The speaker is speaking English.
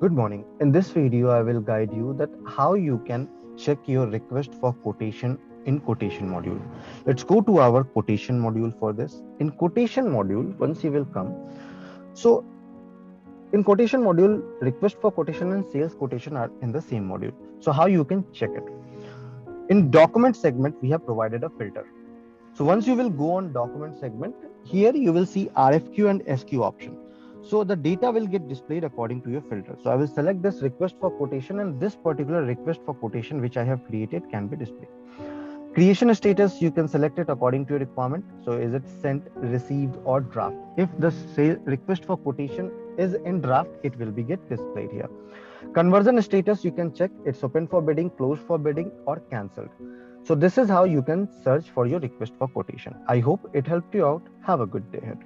Good morning. In this video, I will guide you that how you can check your request for quotation in quotation module. Let's go to our quotation module for this. In quotation module, once you will come, so in quotation module, request for quotation and sales quotation are in the same module. So how you can check it? In document segment, we have provided a filter. So once you will go on document segment, here you will see RFQ and SQ option. So the data will get displayed according to your filter. So I will select this request for quotation, and this particular request for quotation which I have created can be displayed. Creation status, you can select it according to your requirement. So is it sent, received, or draft? If the request for quotation is in draft, it will be get displayed here. Conversion status, you can check it's open for bidding, closed for bidding, or cancelled. So this is how you can search for your request for quotation. I hope it helped you out. Have a good day ahead.